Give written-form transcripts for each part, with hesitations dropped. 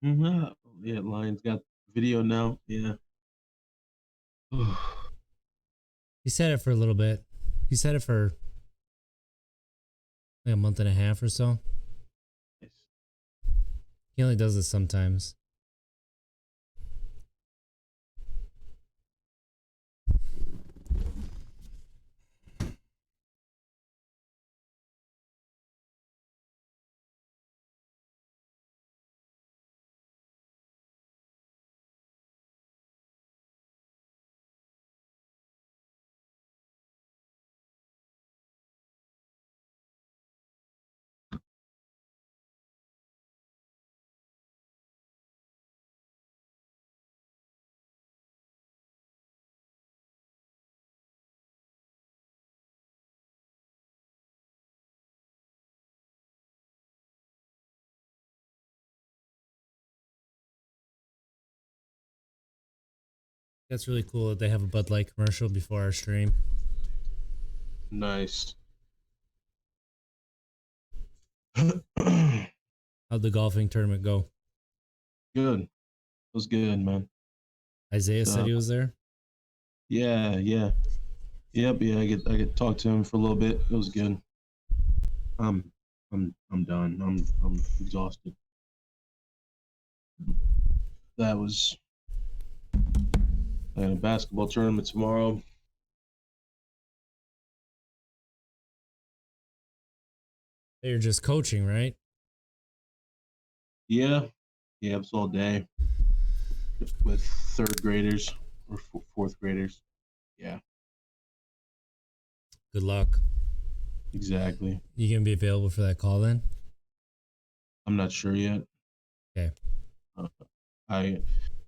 Mhm. Yeah, Lions got video now. Yeah. He said it for a little bit. He said it for like a month and a half or so. Nice. He only does this sometimes. That's really cool that they have a Bud Light commercial before our stream. Nice. How'd the golfing tournament go? Good. It was good, man. Isaiah said Uh, he was there. yeah, yeah. Yep, yeah, I get to talk to him for a little bit. It was good. I'm done. I'm exhausted. That was I got a basketball tournament tomorrow. You're just coaching, right? Yeah. Yeah, it's all day with third graders or fourth graders. Yeah, Good luck. exactly. You gonna be available for that call then? I'm not sure yet. Okay. Uh, I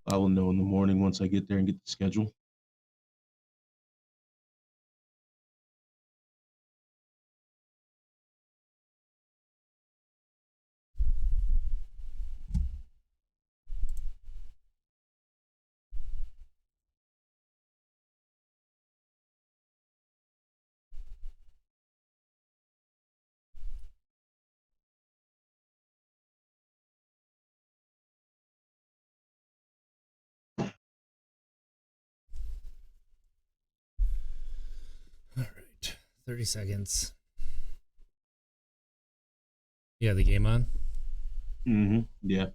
I will know in the morning once I get there and get the schedule. All right. 30 seconds. Yeah, the game on. Yeah,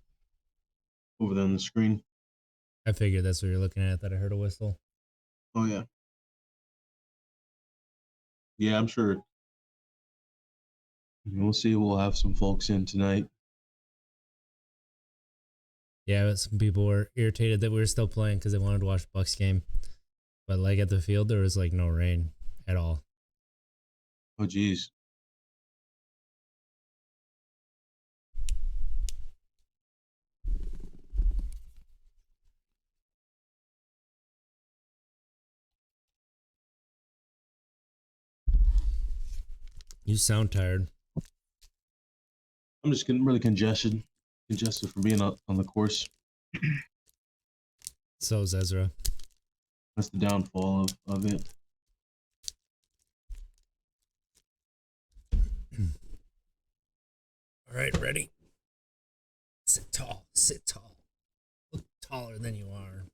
over there on the screen. I figured that's what you're looking at. That I heard a whistle. Oh yeah. Yeah, I'm sure. We'll see. We'll have some folks in tonight. Yeah, but some people were irritated that we were still playing because they wanted to watch the Bucks game. But like at the field, there was like no rain at all. Oh geez. You sound tired. I'm just getting really congested from being on the course. So is Ezra. That's the downfall of it. All right, ready? Sit tall. Sit tall. Look taller than you are.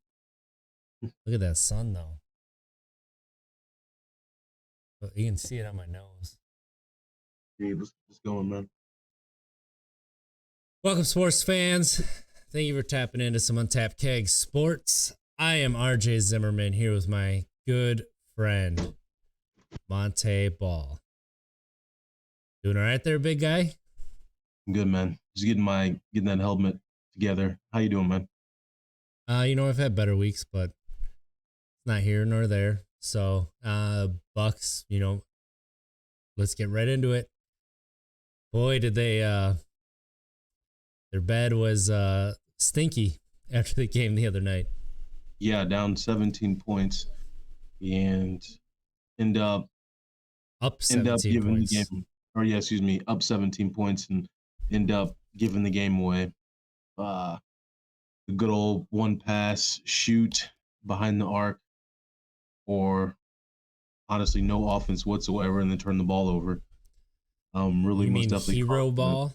Look at that sun, though. You can see it on my nose. Hey, let's go, man. Welcome, sports fans. Thank you for tapping into some Untapped Keg Sports. I am RJ Zimmerman here with my good friend, Monte Ball. Doing all right there, big guy? I'm good, man. Just getting that helmet together. How you doing, man? I've had better weeks, but it's not here nor there. So, Bucks, let's get right into it. Boy, did they their bed was stinky after the game the other night. Yeah, down 17 points and end up Up end up 17 giving the points. game, or yeah, excuse me, up 17 points and end up giving the game away. Uh, the good old one pass shoot behind the arc, or honestly no offense whatsoever, and then turn the ball over. Really You most mean definitely hero cost them. ball?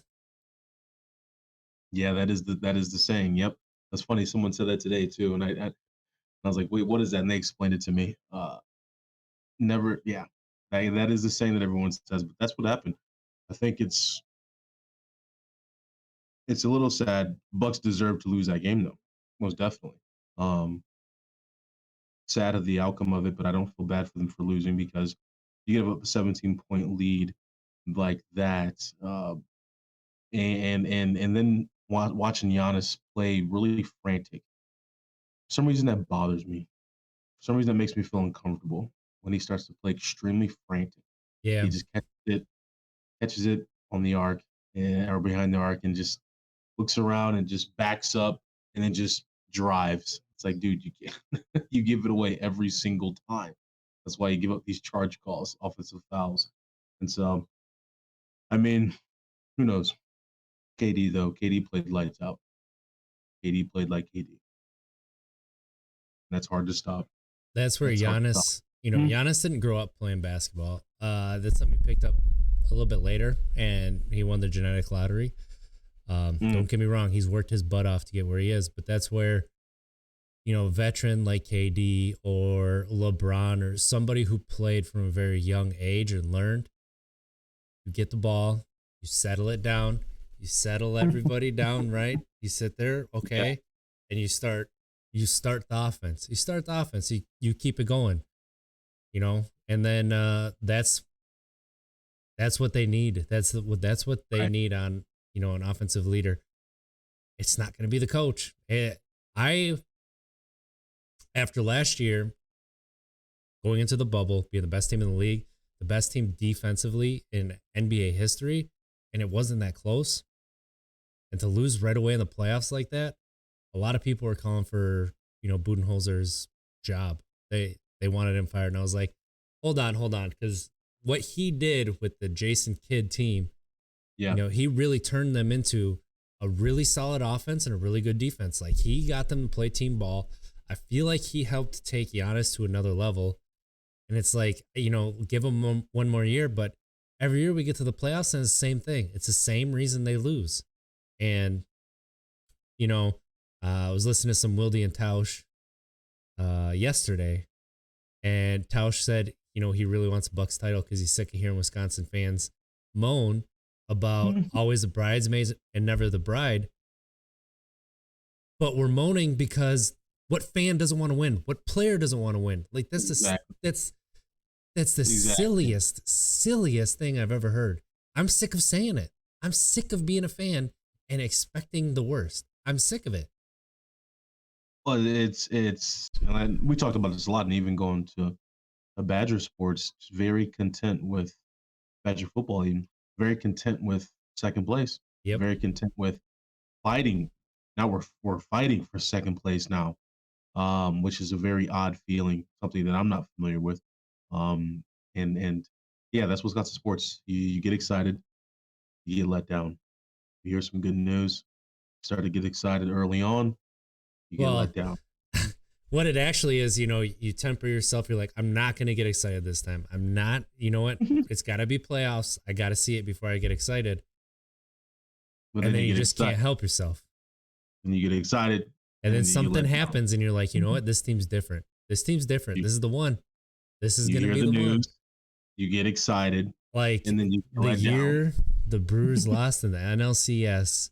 Yeah, that is the saying. Yep, that's funny. Someone said that today too, and I was like, wait, what is that? And they explained it to me. Never, yeah, that is the saying that everyone says, but that's what happened. I think it's a little sad. Bucks deserve to lose that game though, most definitely. Um, Sad of the outcome of it, but I don't feel bad for them for losing because you give up a 17-point lead like that, and then watching Giannis play really frantic. For some reason that bothers me. For some reason that makes me feel uncomfortable when he starts to play extremely frantic. Yeah, He just catches it on the arc or behind the arc and just looks around and just backs up and then just drives. It's like, dude, you can't, you give it away every single time. That's why you give up these charge calls, offensive fouls. And so, I mean, who knows? KD though, KD played lights out. KD played like KD. That's hard to stop. that's where That's hard to stop. Giannis, Mm, Giannis didn't grow up playing basketball. That's something he picked up a little bit later, and he won the genetic lottery. mm, Don't get me wrong, he's worked his butt off to get where he is, but that's where, a veteran like KD or LeBron or somebody who played from a very young age and learned, you get the ball, you settle it down, you settle everybody down, right? You sit there, yeah, okay, and you start the offense. You start the offense. You keep it going, and then that's what they need. That's what they right. need on an offensive leader. It's not going to be the coach. I After last year going into the bubble, being the best team in the league, the best team defensively in NBA history, and it wasn't that close, and to lose right away in the playoffs like that, a lot of people were calling for Budenholzer's job. They wanted him fired, and I was like, hold on, because what he did with the Jason Kidd team, Yeah, he really turned them into a really solid offense and a really good defense. Like, he got them to play team ball. I feel like he helped take Giannis to another level. And it's like, give him one more year. But every year we get to the playoffs and it's the same thing. It's the same reason they lose. And, you know, I was listening to some Wildy and Tausch yesterday. And Tausch said, he really wants a Bucks title because he's sick of hearing Wisconsin fans moan about always the bridesmaids and never the bride. But we're moaning because what fan doesn't want to win? What player doesn't want to win? Like, exactly, that's the exactly. silliest thing I've ever heard. I'm sick of saying it. I'm sick of being a fan and expecting the worst. I'm sick of it. Well, we talked about this a lot, and even going to a Badger sports, very content with Badger football, even very content with second place, Yep. very content with fighting. Now we're fighting for second place now, which is a very odd feeling, something that I'm not familiar with. And yeah, that's Wisconsin sports. You get excited, you get let down. You hear some good news, start to get excited early on, you get Well, let down. what it actually is, you temper yourself. You're like, I'm not going to get excited this time. I'm not, you know what? It's got to be playoffs. I got to see it before I get excited. But And then then you you get just excited, can't help yourself. and you get excited, And then and you something let down. happens and you're like, you know what? This team's different. This team's different. You, This is the one. This is you going to hear be the the one. news, you get excited, Like, and then you get the let down. year the Brewers lost in the NLCS,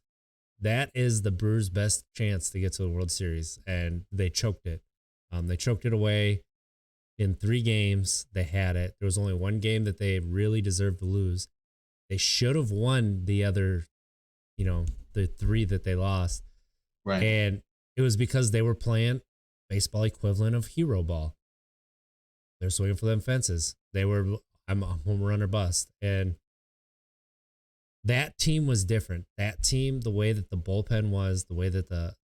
that is the Brewers' best chance to get to the World Series. And they choked it. They choked it away in 3 games. They had it. There was only one game that they really deserved to lose. They should have won the other, the 3 that they lost. Right. And it was because they were playing baseball equivalent of hero ball. They're swinging for them fences. I'm a home run or bust. And that team was different. That team, the way that the bullpen was, the way that the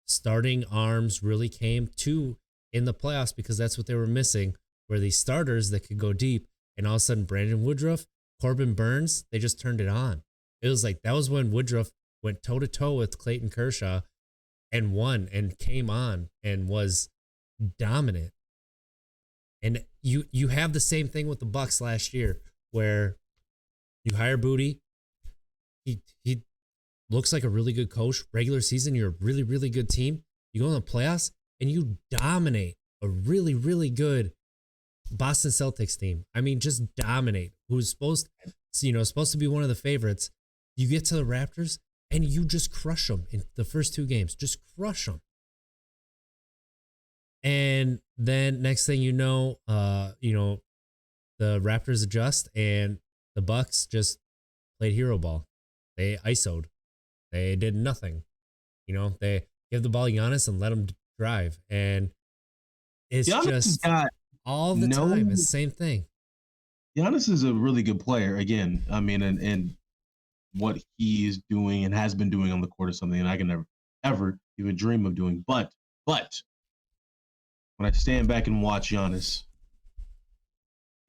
starting arms really came to in the playoffs, because that's what they were missing, were these starters that could go deep. And all of a sudden, Brandon Woodruff, Corbin Burns, they just turned it on. It was like, that was when Woodruff went toe to toe with Clayton Kershaw and won and came on and was dominant. And you have the same thing with the Bucks last year, where you hire Booty. He looks like a really good coach. Regular season, you're a really, really good team. You go in the playoffs and you dominate a really, really good Boston Celtics team. I mean, just dominate. Who's supposed to be one of the favorites. You get to the Raptors and you just crush them in the first 2 games. Just crush them. And then next thing you know, the Raptors adjust and the Bucks just played hero ball. They ISO'd. They did nothing. They give the ball to Giannis and let him drive. And it's Giannis just all the time. It's the same thing. Giannis is a really good player. Again, I mean, and what he is doing and has been doing on the court is something that I can never, ever even dream of doing. But when I stand back and watch Giannis,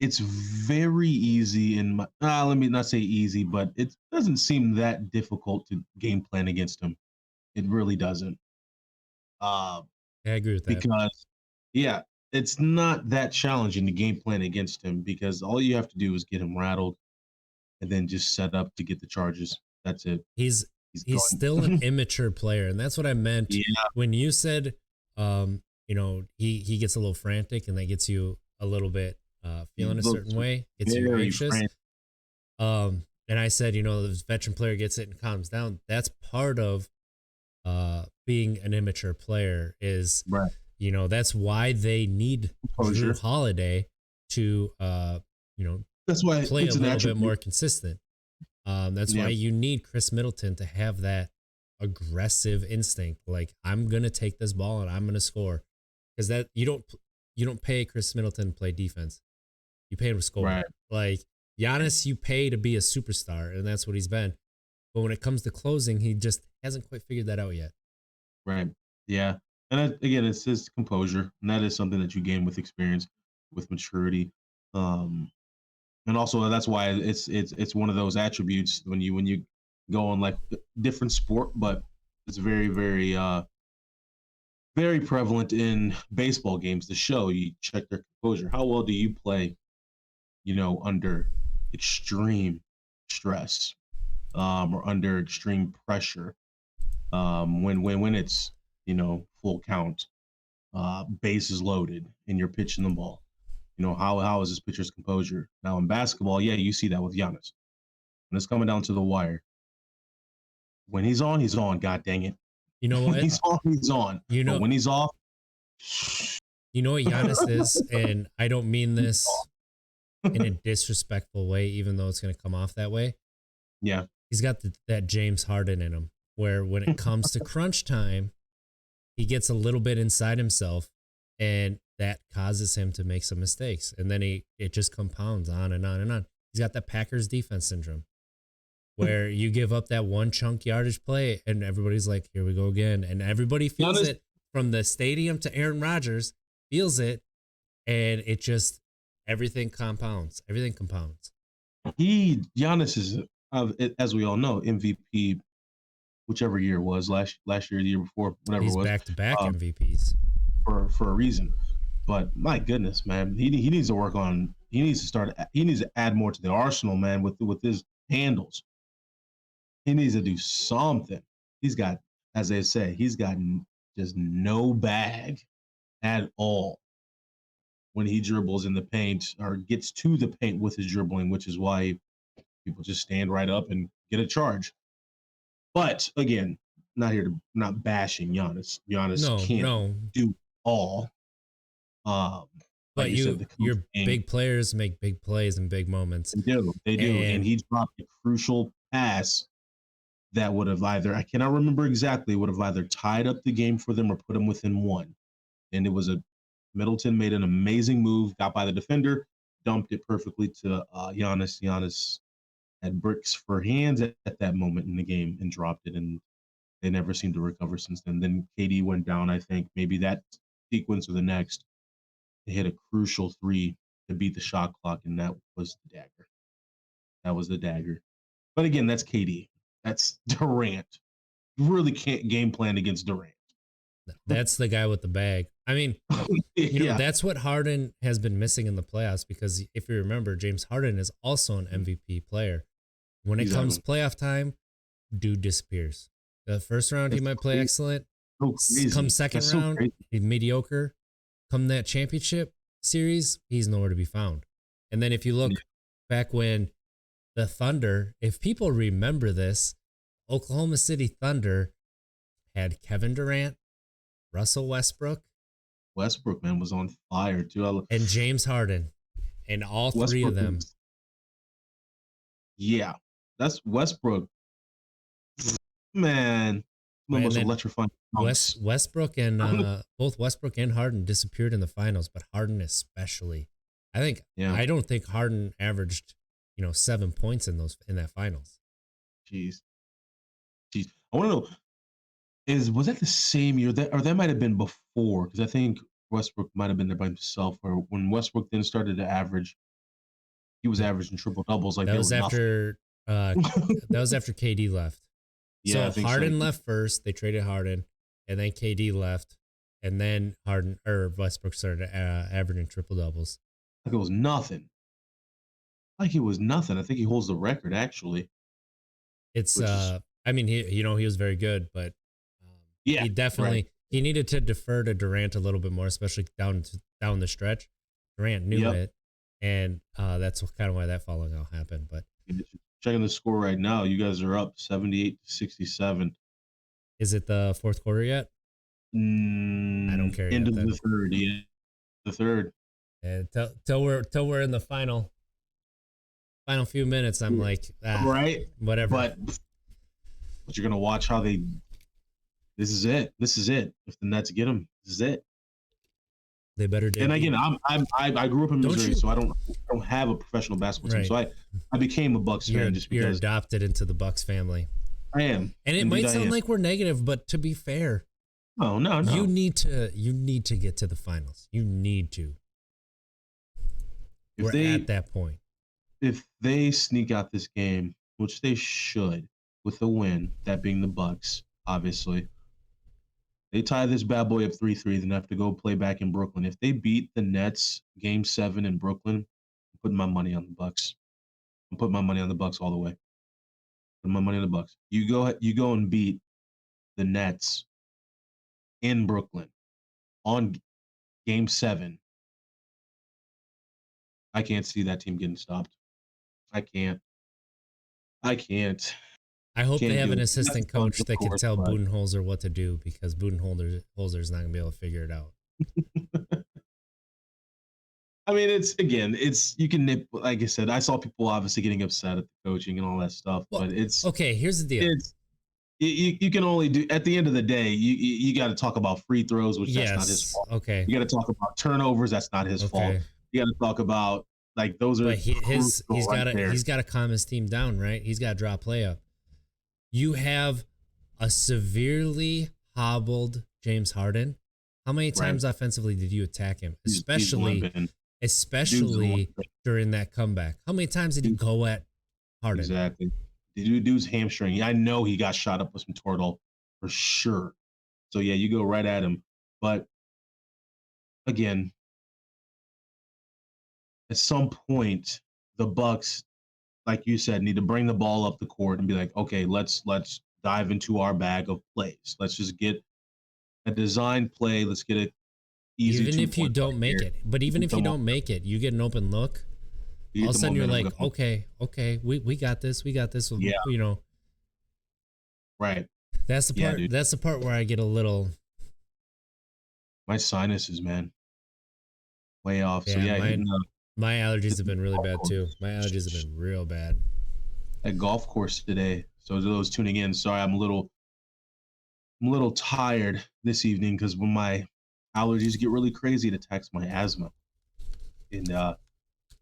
it's very easy let me not say easy, but it doesn't seem that difficult to game plan against him. It really doesn't. I agree with that. Because, yeah, it's not that challenging to game plan against him because all you have to do is get him rattled and then just set up to get the charges. That's it. He's still an immature player, and that's what I meant when you said, he gets a little frantic and that gets you a little bit feeling a certain way, gets you anxious. And I said, this veteran player gets it and calms down. That's part of being an immature player is, right. That's why they need Jrue Holiday to, that's why play a little bit more consistent. That's why you need Chris Middleton to have that aggressive instinct. Like, I'm going to take this ball and I'm going to score. Because that you don't pay Chris Middleton to play defense. You pay him to score. Right. Like Giannis, you pay to be a superstar, and that's what he's been. But when it comes to closing, he just hasn't quite figured that out yet. Right. Yeah. And again, it's his composure, and that is something that you gain with experience, with maturity. And also that's why it's one of those attributes when you go on like different sport, but it's very, very very prevalent in baseball games. The show you check their composure. How well do you play, under extreme stress, or under extreme pressure, when it's full count, bases loaded, and you're pitching the ball. How is this pitcher's composure? Now in basketball, you see that with Giannis. When it's coming down to the wire, when he's on, he's on. God dang it! You know what? He's on. But when he's off, you know what Giannis is, and I don't mean this in a disrespectful way, even though it's going to come off that way. Yeah, he's got that James Harden in him, where when it comes to crunch time, he gets a little bit inside himself, and that causes him to make some mistakes, and then it just compounds on and on and on. He's got that Packers defense syndrome, where you give up that one chunk yardage play and everybody's like, here we go again. And everybody feels it from the stadium to Aaron Rodgers, feels it. And it just, everything compounds. Everything compounds. Giannis is, as we all know, MVP, whichever year it was, last year, the year before, whatever it was. He's back-to-back MVPs. For a reason. But my goodness, man, he needs to work on, he needs to add more to the arsenal, man, with his handles. He needs to do something. He's got, as they say, he's got just no bag at all when he dribbles in the paint or gets to the paint with his dribbling, which is why people just stand right up and get a charge. But again, not bashing Giannis. Giannis can't do all. But your big players make big plays and big moments. They do. And he dropped a crucial pass that would have I cannot remember exactly, would have either tied up the game for them or put them within one. And it was Middleton made an amazing move, got by the defender, dumped it perfectly to Giannis. Giannis had bricks for hands at that moment in the game and dropped it, and they never seemed to recover since then. Then KD went down, I think, maybe that sequence or the next. They hit a crucial 3 to beat the shot clock, and that was the dagger. That was the dagger. But again, that's KD. That's Durant. You really can't game plan against Durant. That's the guy with the bag. I mean, that's what Harden has been missing in the playoffs, because if you remember, James Harden is also an MVP player. When it comes playoff time, dude disappears. The first round, he That's might play crazy. excellent. So Come crazy. second That's so round, crazy. he's mediocre. Come that championship series, he's nowhere to be found. And then if you look back when the Thunder, if people remember this, Oklahoma City Thunder had Kevin Durant, Russell Westbrook, Westbrook, man, was on fire too. and James Harden. And all three of Westbrook them. was, yeah, that's Westbrook. Man, the And most then electrifying dunks. Westbrook and both Westbrook and Harden disappeared in the finals, but Harden especially. Yeah, I don't think Harden averaged, 7 points in that finals. jeez. I want to know, was that the same year that might have been before? Because I think Westbrook might have been there by himself, or when Westbrook then started to average, he was averaging triple doubles like That they was were nothing. after that was after KD left. Yeah, So I think Harden so. left first. They traded Harden, and then KD left, and then Harden or Westbrook started averaging triple doubles. Like it was nothing. Like it was nothing. I think he holds the record actually, It's which is I mean he was very good, but yeah, he right. definitely he needed to defer to Durant a little bit more, especially down the stretch. Durant knew it, and that's kind of why that falling out happened. But Checking the score right now, you guys are up 78-67. is it the fourth quarter yet? I don't care End yet. of the third, yeah, the third. And till we're in the final few minutes, I'm like, right, whatever. But you're gonna watch how they. This is it. This is it. If the Nets get them, this is it. They better. And again, I grew up in Missouri, so I don't have a professional basketball team. So I became a Bucks fan just because you're adopted into the Bucks family. I am, and it might sound like we're negative, but to be fair, no. You need to get to the finals. You need to. We're at that point. If they sneak out this game, which they should, with a win, that being the Bucks, obviously. They tie this bad boy up 3-3, then have to go play back in Brooklyn. If they beat the Nets game 7 in Brooklyn, I'm putting my money on the Bucks. I'm putting my money on the Bucks all the way. Putting my money on the Bucks. You go and beat the Nets in Brooklyn on game 7. I can't see that team getting stopped. I can't. I hope they have an assistant coach that can tell Budenholzer what to do, because Budenholzer is not going to be able to figure it out. I mean, you can nip, like I said, I saw people obviously getting upset at the coaching and all that stuff, but it's okay. Here's the deal. You can only do, at the end of the day, you got to talk about free throws, which that's not his fault. Okay. You got to talk about turnovers. That's not his fault. You got to talk about, like, those are. But he's got to calm his team down, right? He's got to draw play up. You have a severely hobbled James Harden. How many times offensively did you attack him? Especially during that comeback. How many times did you go at Harden? Exactly. The dude's hamstring. I know he got shot up with some Toradol for sure. So yeah, you go right at him. But again, at some point, the Bucks, like you said, need to bring the ball up the court and be like, okay, let's dive into our bag of plays. Let's just get a design play. Let's get it easy. Even if you don't make it, but even if you don't make it, you get an open look. All of a sudden, you're like, okay, we got this. Yeah. Right. That's the part. That's the part where I get a little. My sinuses, man, way off. Yeah, so yeah, my allergies have been really bad too. My allergies have been real bad. At golf course today. So to those tuning in, sorry, I'm a little tired this evening because when my allergies get really crazy, it attacks my asthma and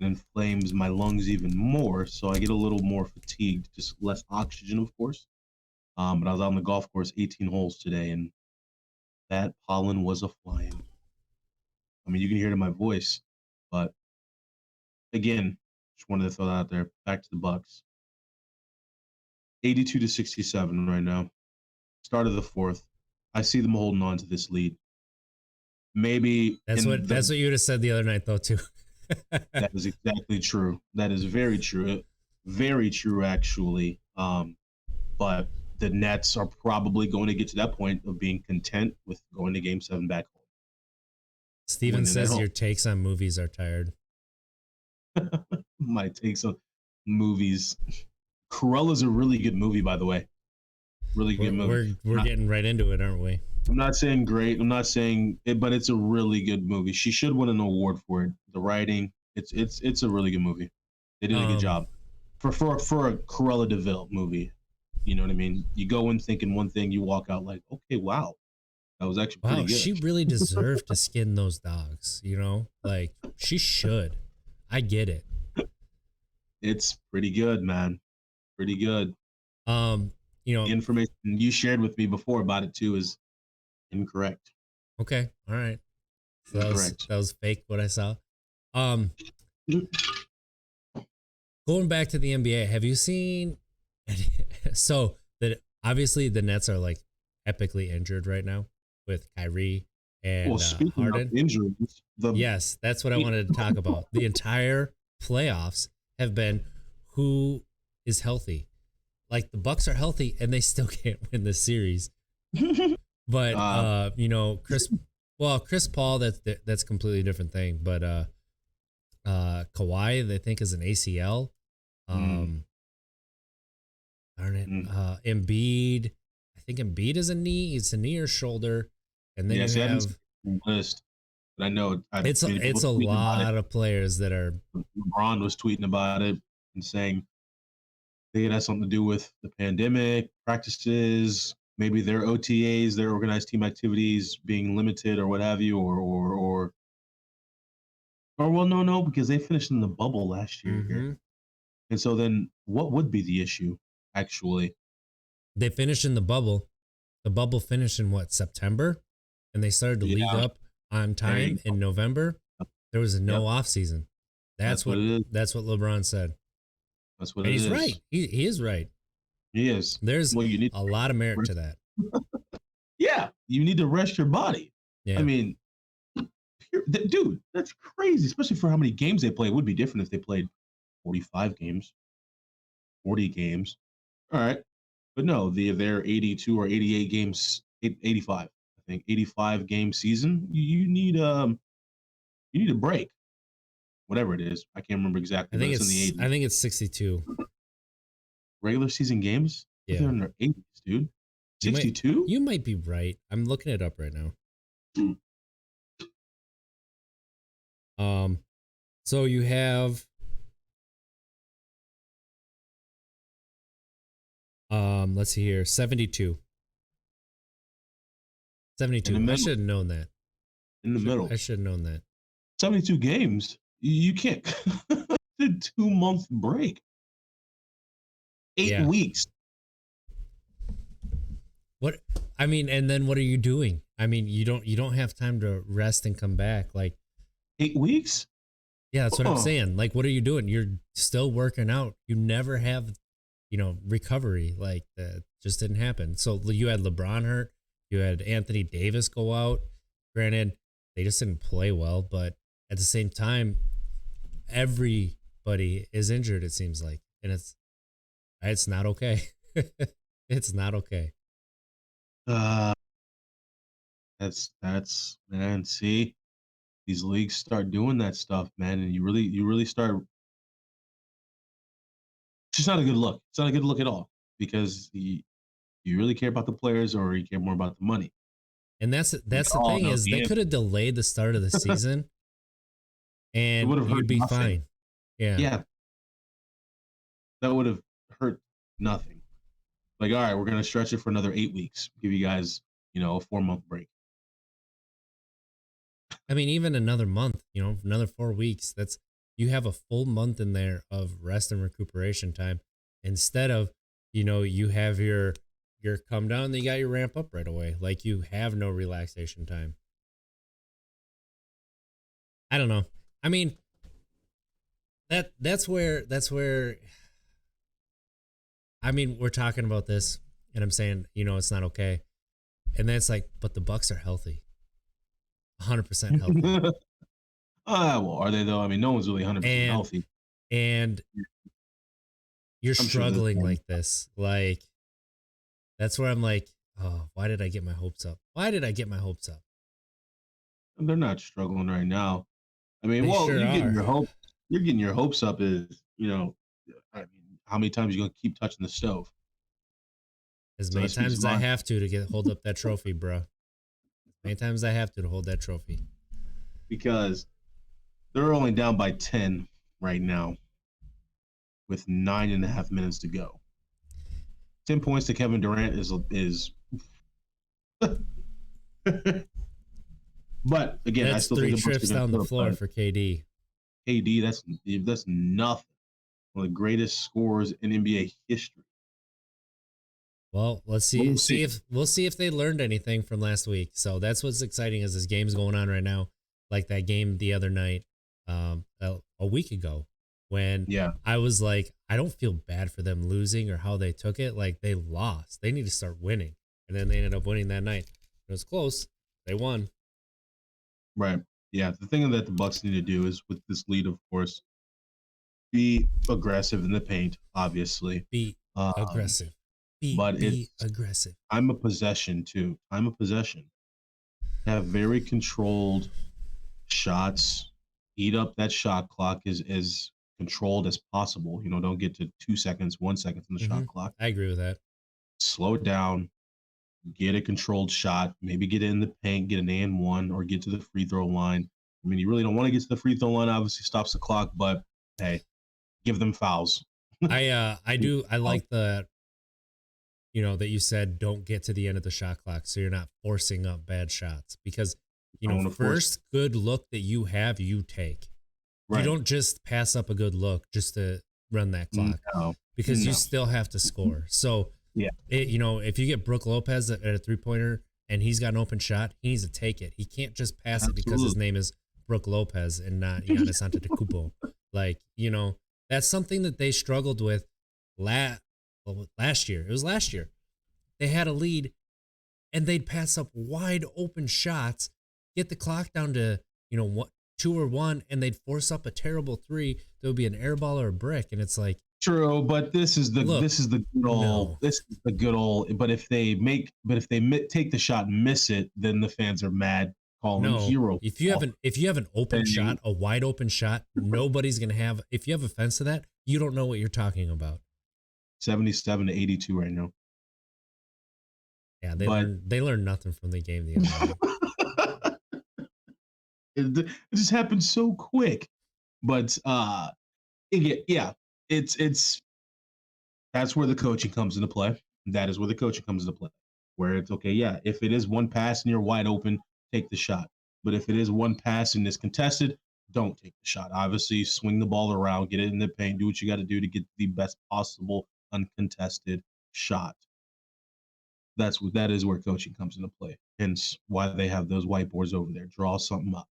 inflames my lungs even more. So I get a little more fatigued, just less oxygen, of course. But I was on the golf course 18 holes today, and that pollen was a flying. I mean, you can hear it in my voice, but again, just wanted to throw that out there. Back to the Bucks. 82-67 right now. Start of the fourth. I see them holding on to this lead. Maybe that's what you would have said the other night, though, too. That is exactly true. That is very true. Very true, actually. But the Nets are probably going to get to that point of being content with going to Game 7 back home. Steven Winning at says home. your takes on movies are tired. My takes on movies. Cruella's a really good movie, by the way. Really good movie. We're getting right into it, aren't we? I'm not saying great. I'm not saying it, but it's a really good movie. She should win an award for it. The writing, it's a really good movie. They did a good job for a Cruella de Vil movie. You know what I mean? You go in thinking one thing, you walk out like, okay, wow, that was actually pretty Wow, good. she really deserved to skin those dogs, you know? Like, she should. I get it. It's pretty good, man. Pretty good. You know, The information you shared with me before about it too is incorrect. okay, all right. So Incorrect. that was fake what I saw. Going back to the NBA, have you seen so that obviously the Nets are like epically injured right now with Kyrie and Speaking Harden. of injuries, Yes, that's what I wanted to talk about. The entire playoffs have been who is healthy. Like the Bucks are healthy and they still can't win the series. But you know, Chris Paul, that's completely different thing. But Kawhi, they think is an ACL. Darn it. Embiid, I think Embiid is a knee. It's a knee or shoulder. And then you have list. But I know it's a lot of players that are. LeBron was tweeting about it and saying it has something to do with the pandemic, practices, maybe their OTAs, their organized team activities being limited or what have you, or well, no, because they finished in the bubble last year. Mm-hmm. And so then what would be the issue, actually? They finished in the bubble. The bubble finished in what, September? And they started to league up on time in November. There was no off season. That's what it is. That's what LeBron said. That's what it is. He's right. He is right. He is. There's a lot of merit to that. Yeah, you need to rest your body. Yeah. I mean, dude, that's crazy, especially for how many games they play. It would be different if they played 45 games, 40 games. All right. But no, their 82 or 88 games, 85, I think, 85 game season, you need a break. Whatever it is. I can't remember exactly. I think it's 62. Regular season games? Yeah. They're in their 80s, dude. 62? You might be right. I'm looking it up right now. So you have let's see here, 72. 72. I should have known that. In the middle. I should have known that. 72 games. You can't. A 2-month break. 8 weeks. What I mean, and then what are you doing? I mean, you don't have time to rest and come back. Like 8 weeks? Yeah, that's what I'm saying. Like, what are you doing? You're still working out. You never have, recovery. Like that just didn't happen. So you had LeBron hurt. You had Anthony Davis go out. Granted, they just didn't play well, but at the same time, everybody is injured, it seems like. And it's not okay. It's not okay. That's man, see, these leagues start doing that stuff, man, and you really start. It's just not a good look. It's not a good look at all because you really care about the players or you care more about the money. And that's the thing is they could have delayed the start of the season and you'd be fine. Yeah. That would have hurt nothing. Like, all right, we're gonna stretch it for another 8 weeks. Give you guys, a 4-month break. I mean, even another month, another 4 weeks. You have a full month in there of rest and recuperation time instead of, you have your come down, then you got your ramp up right away. Like you have no relaxation time. I don't know. I mean, that's where I mean, we're talking about this and I'm saying, it's not okay. And then it's like, but the Bucks are healthy. 100% healthy. Well, are they though? I mean, no one's really 100% healthy. And you're struggling like this. Like That's where I'm like, oh, why did I get my hopes up? Why did I get my hopes up? And they're not struggling right now. I mean, They well, sure are. you're getting your hopes up is, I mean, how many times are you gonna keep touching the stove? As So many that speaks times as I volumes have to get hold up that trophy, bro. As many times as I have to hold that trophy. because they're only down by 10 right now with 9.5 minutes to go. 10 points to Kevin Durant is but again, I That's still think three the Bucks are trips gonna down the put up floor a for KD. KD. That's nothing. One of the greatest scorers in NBA history. Well, let's But see we'll see. see if they learned anything from last week. So that's what's exciting is this game's going on right now. Like that game the other night, a week ago, when Yeah, I was like, I don't feel bad for them losing or how they took it. Like they lost. They need to start winning. And then they ended up winning that night. It was close. They won. right. Yeah, the thing that the Bucks need to do is with this lead, of course, be aggressive in the paint, obviously. Be Um, aggressive. but Be it's aggressive. time of possession too. Time of possession. Have very controlled shots. Eat up that shot clock as controlled as possible. Don't get to 2 seconds, 1 second on the Hmm. shot clock. I agree with that. Slow it down. Get a controlled shot. Maybe get it in the paint, get an and one, or get to the free throw line. I mean, you really don't want to get to the free throw line. Obviously, stops the clock, but hey, give them fouls. I like the that you said don't get to the end of the shot clock so you're not forcing up bad shots because I want to force. first good look that you have you take. You Right. don't just pass up a good look just to run that clock No. because you No. still have to score. So Yeah. if you get Brooke Lopez at a 3-pointer and he's got an open shot, he needs to take it. He can't just pass it because his Absolutely. name is Brooke Lopez and not Giannis Antetokounmpo. Like, that's something that they struggled with last year. It was last year. They had a lead and they'd pass up wide open shots, get the clock down to, what, 2 or 1, and they'd force up a terrible three. There would be an air ball or a brick. And it's like, True, but look, this is the good old no, this is the good old. But if they take the shot and miss it, then the fans are mad, calling no. hero ball. If you have an open Saying shot, a wide open shot, nobody's gonna have. If you have a fence to that, you don't know what you're talking about. 77-82 right now. Yeah, But they learned nothing from the game the other night. it just happened so quick. But yeah, it's that's where the coaching comes into play. That is where the coaching comes into play. Where it's okay, yeah, if it is one pass and you're wide open, take the shot. But if it is one pass and it's contested, don't take the shot. Obviously, swing the ball around, get it in the paint, do what you got to do to get the best possible uncontested shot. That is where coaching comes into play. Hence why they have those whiteboards over there. Draw something up.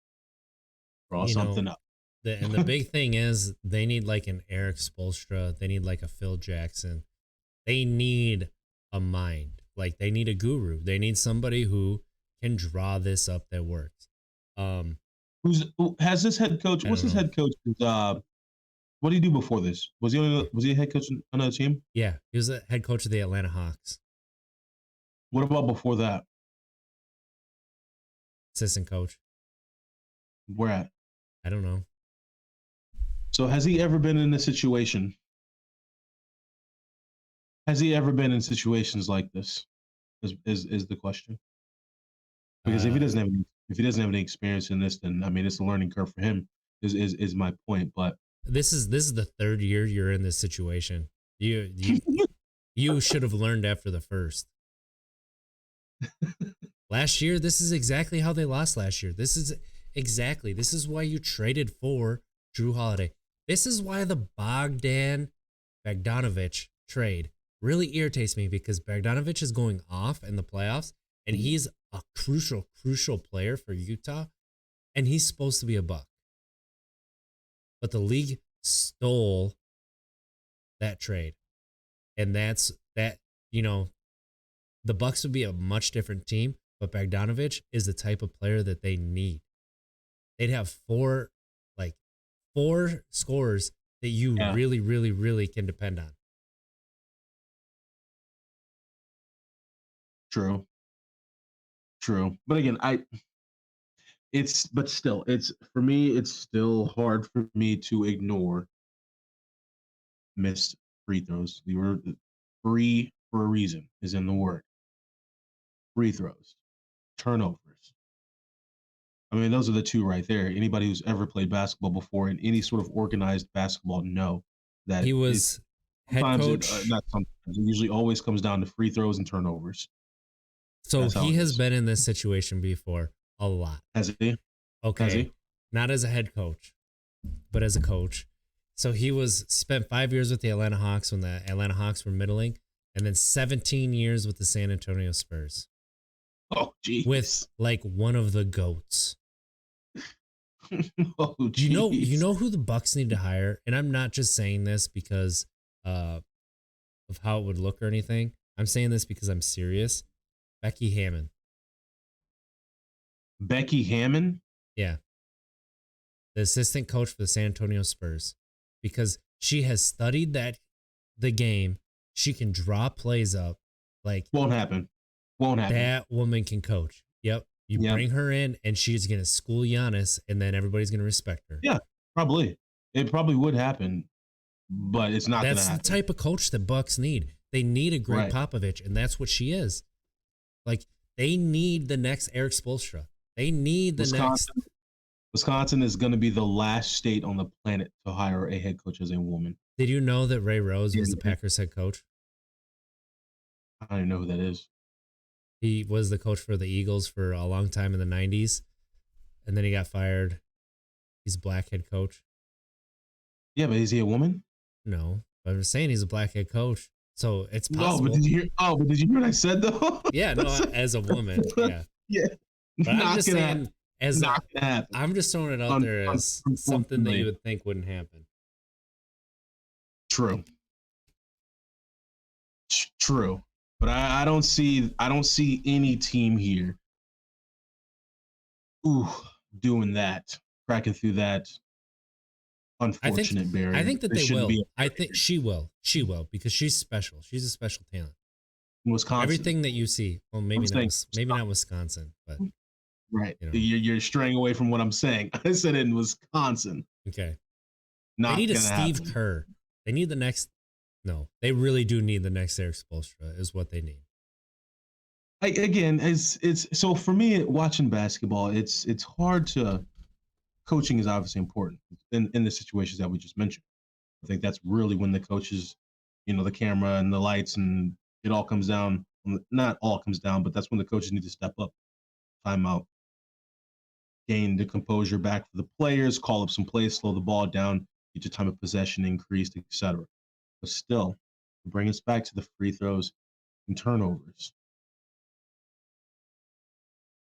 Draw You know, something up. the big thing is they need like an Eric Spoelstra. They need like a Phil Jackson. They need a mind. Like they need a guru. They need somebody who can draw this up that works. Um, Who has this head coach? I What's don't his know. head coach? What did he do before this? Was he a head coach on another team? Yeah, he was the head coach of the Atlanta Hawks, What about before that? assistant coach. Where at? I don't know. So has he ever been in a situation? Has he ever been in situations like this? Is the question? Because Uh, if he doesn't have any experience in this, then I mean it's a learning curve for him. Is my point? But this is the third year you're in this situation. You should have learned after the first. Last year, this is exactly how they lost last year. This is why you traded for Drew Holiday. This is why the Bogdanovich trade really irritates me because Bogdanovich is going off in the playoffs and he's a crucial player for Utah and he's supposed to be a Buck. But the league stole that trade. And you know, the Bucks would be a much different team, but Bogdanovich is the type of player that they need. They'd have like four scorers that you yeah, really, really, really can depend on. True. True. But again, but still, it's for me, it's still hard for me to ignore missed free throws. The word free for a reason is in the word. Free throws, turnovers. I mean, those are the two right there. Anybody who's ever played basketball before in any sort of organized basketball know that He it was head sometimes coach. not sometimes, it usually always comes down to free throws and turnovers. So That's how he it has is. been in this situation before a lot. Has he? Has Okay. he? Not as a head coach, but as a coach. So he was spent 5 years with the Atlanta Hawks when the Atlanta Hawks were middling, and then 17 years with the San Antonio Spurs Oh, with jeez. like one of the goats. Oh, You jeez. know who the Bucks need to hire, and I'm not just saying this because uh, of how it would look or anything. I'm saying this because I'm serious. Becky Hammon. Becky Hammon? Yeah, the assistant coach for the San Antonio Spurs, because she has studied the game. She can draw plays up. Like Won't happen. Won't happen. that woman can coach. Yep. You Yep. bring her in and she's going to school Giannis and then everybody's going to respect her. Yeah, probably. It probably would happen, but it's not going to That's the happen. type of coach that Bucks need. They need a Greg Right. Popovich, and that's what she is. Like, they need the next Eric Spoelstra. They need the next. Wisconsin is going to be the last state on the planet to hire a head coach as a woman. Did you know that Ray Rose was the Yeah. Packers head coach? I don't even know who that is. He was the coach for the Eagles for a long time in the 90s, and then he got fired. He's a black head coach. Yeah, but is he a woman? No, but I'm saying he's a black head coach, so it's No, possible. but did you hear? Oh, but did you hear what I said though? Yeah, no, as a woman, yeah. Yeah. But I'm just saying, I'm just throwing it out there as something that you would think wouldn't happen. True. True. But I don't see any team here doing that, cracking through that unfortunate barrier. I think that they will. I think barrier. she will. She will, because she's special. She's a special talent. In Wisconsin. Everything that you see. Well, maybe not Wisconsin, but right. You know. You're straying away from what I'm saying. I said in Wisconsin. Okay. Not they need a gonna Steve Kerr. They need the next. No, they really do need the next Eric Spoelstra. Is what they need. Again, it's so for me watching basketball, it's hard to. Coaching is obviously important in the situations that we just mentioned. I think that's really when the coaches, the camera and the lights and it all comes down. Not all comes down, but that's when the coaches need to step up, timeout, gain the composure back for the players, call up some plays, slow the ball down, get your time of possession increased, etc. But still, bring us back to the free throws and turnovers.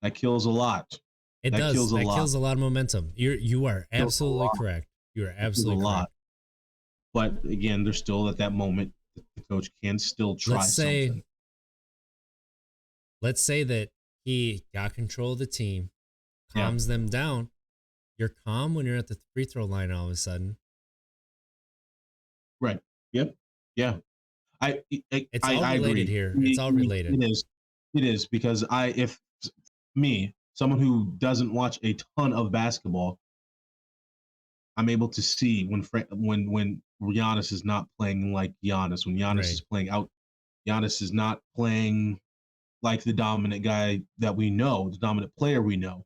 That kills a lot. It that does. Kills that kills a lot of momentum. You are absolutely correct. You are absolutely correct. But again, there's still at that moment the coach can still try something. Let's say that he got control of the team, calms them down. You're calm when you're at the free throw line all of a sudden. Right. Yep. Yeah. It's all related agree. here. It's all related. It is because if me, someone who doesn't watch a ton of basketball, I'm able to see when Giannis is not playing like Giannis, when Giannis is playing out. Giannis is not playing like the dominant guy that we know, the dominant player we know.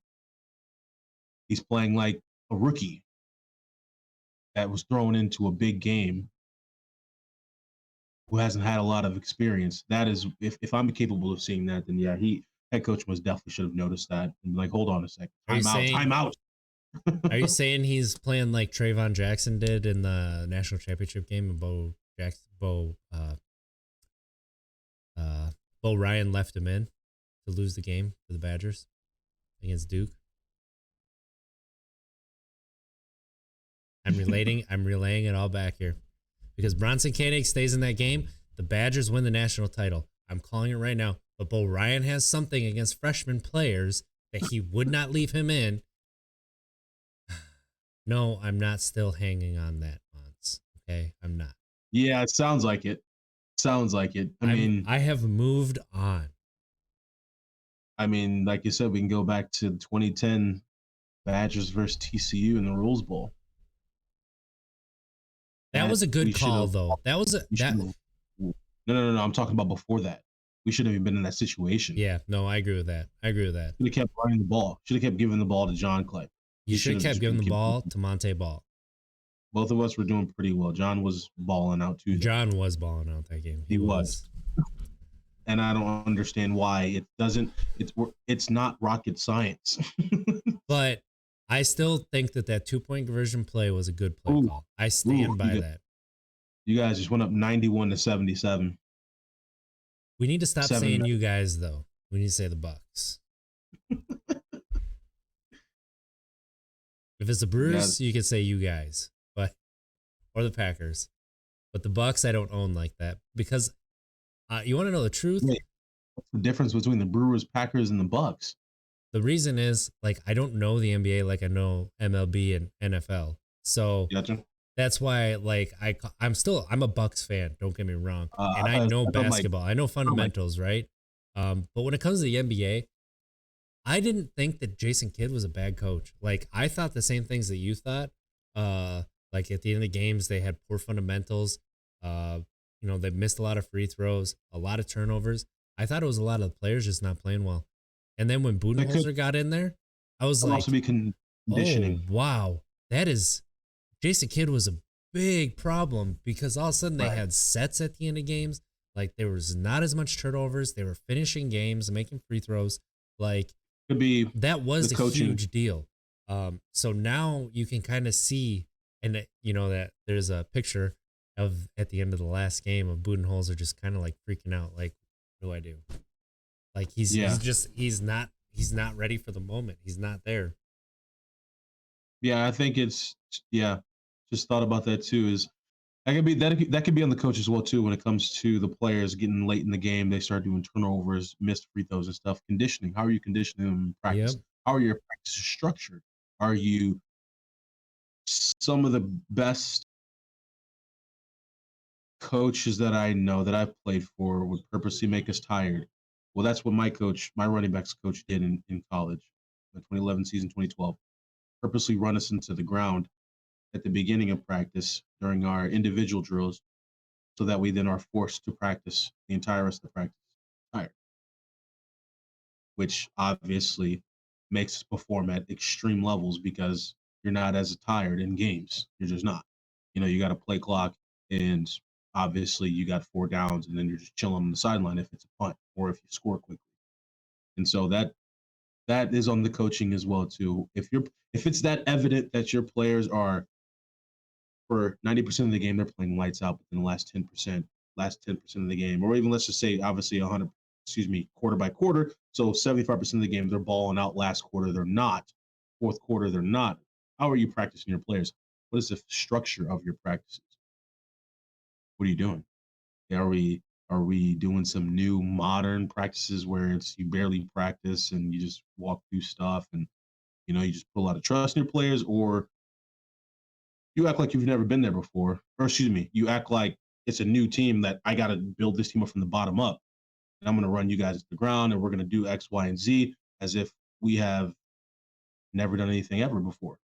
He's playing like a rookie that was thrown into a big game who hasn't had a lot of experience. That is, if I'm capable of seeing that, then yeah, head coach most definitely should have noticed that and like, hold on a second, time out. Are you saying he's playing like Trayvon Jackson did in the national championship game, and Bo Ryan left him in to lose the game for the Badgers against Duke? I'm relaying it all back here because Bronson Koenig stays in that game. The Badgers win the national title. I'm calling it right now. But Bo Ryan has something against freshman players that he would not leave him in. No, I'm not still hanging on that, Mons. Okay, I'm not. Yeah, it sounds like it. I mean, I have moved on. I mean, like you said, we can go back to 2010 Badgers versus TCU in the Rose Bowl. That That was a we good should call have. though. That was a We should that have. No. I'm talking about before that. We shouldn't have been in that situation. Yeah, no, I agree with that. I agree with that. Should have kept running the ball. Should have kept giving the ball to John Clay. You We should should have have kept just giving been the keep. ball to Monte Ball. Both of us were doing pretty well. John was balling out too. John was balling out that game. He was. And I don't understand why it doesn't. It's not rocket science. But I still think that 2-point conversion play was a good play Ooh, call. I stand by that. You guys just went up 91-77. We need to stop 7 saying minutes. you guys though. We need to say the Bucks. If it's the Brewers, you can say you guys, but or the Packers. But the Bucks, I don't own like that because you want to know the truth. Wait, what's the difference between the Brewers, Packers, and the Bucks? The reason is like I don't know the NBA like I know MLB and NFL, so Gotcha. that's why like I'm a Bucks fan. Don't get me wrong, and I know basketball. I know fundamentals, right? But when it comes to the NBA, I didn't think that Jason Kidd was a bad coach. Like I thought the same things that you thought. Like at the end of the games, they had poor fundamentals. They missed a lot of free throws, a lot of turnovers. I thought it was a lot of the players just not playing well. And then when Budenholzer got in there, I was like, also be conditioning. Oh, wow, Jason Kidd was a big problem because all of a sudden they had sets at the end of games. Like there was not as much turnovers. They were finishing games, making free throws. Like Could be that was a coaching. huge deal. So now you can kind of see, and that there's a picture of at the end of the last game of Budenholzer just kind of like freaking out. Like, what do I do? Like he's not ready for the moment. He's not there. Yeah, I think it's just thought about that too. Is that could be on the coach as well too when it comes to the players getting late in the game. They start doing turnovers, missed free throws and stuff. Conditioning. How are you conditioning them in practice? Yep. How are your practices structured? Are you some of the best coaches that I know that I've played for would purposely make us tired? Well, that's what my running backs coach did in college, the 2011 season, 2012. Purposely run us into the ground at the beginning of practice during our individual drills so that we then are forced to practice the entire rest of the practice tired, which obviously makes us perform at extreme levels because you're not as tired in games. You're just not. You got a play clock, and obviously you got 4 downs, and then you're just chilling on the sideline if it's a punt or if you score quickly. And so that is on the coaching as well too. If it's that evident that your players are for 90% of the game they're playing lights out, but in the last 10% of the game, or even let's just say obviously 100, quarter by quarter. So 75% of the game they're balling out. Last quarter they're not. Fourth quarter they're not. How are you practicing your players? What is the structure of your practices? What are you doing? Are we doing some new modern practices where it's you barely practice and you just walk through stuff and you just put a lot of trust in your players, or you act like you've never been there before, or you act like it's a new team that I got to build this team up from the bottom up, and I'm going to run you guys to the ground, and we're going to do X, Y, and Z as if we have never done anything ever before.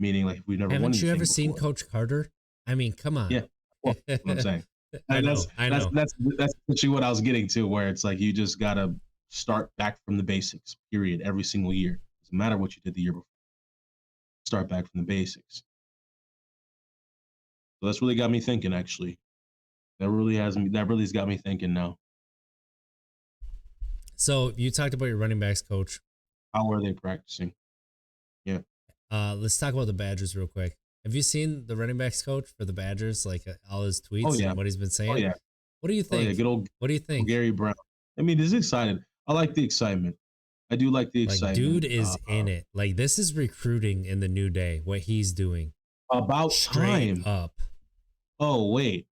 Meaning, like if we've never won anything. Haven't you ever seen before. Coach Carter? I mean, come on. Yeah, well, that's what I'm saying. I know. That's actually what I was getting to, where it's like you just got to start back from the basics. Period. Every single year, doesn't matter what you did the year before. Start back from the basics. So that's really got me thinking, actually. That really has got me thinking now. So you talked about your running backs coach. How are they practicing? Yeah. Let's talk about the Badgers real quick. Have you seen the running backs coach for the Badgers, like all his tweets and what he's been saying? Oh, yeah. What do you think? Yeah. Good old what do you think? Gary Brown. I mean, he's excited. I like the excitement. I do like the excitement. Dude is in it. Like this is recruiting in the new day, what he's doing. About Straight time. up. Oh, wait.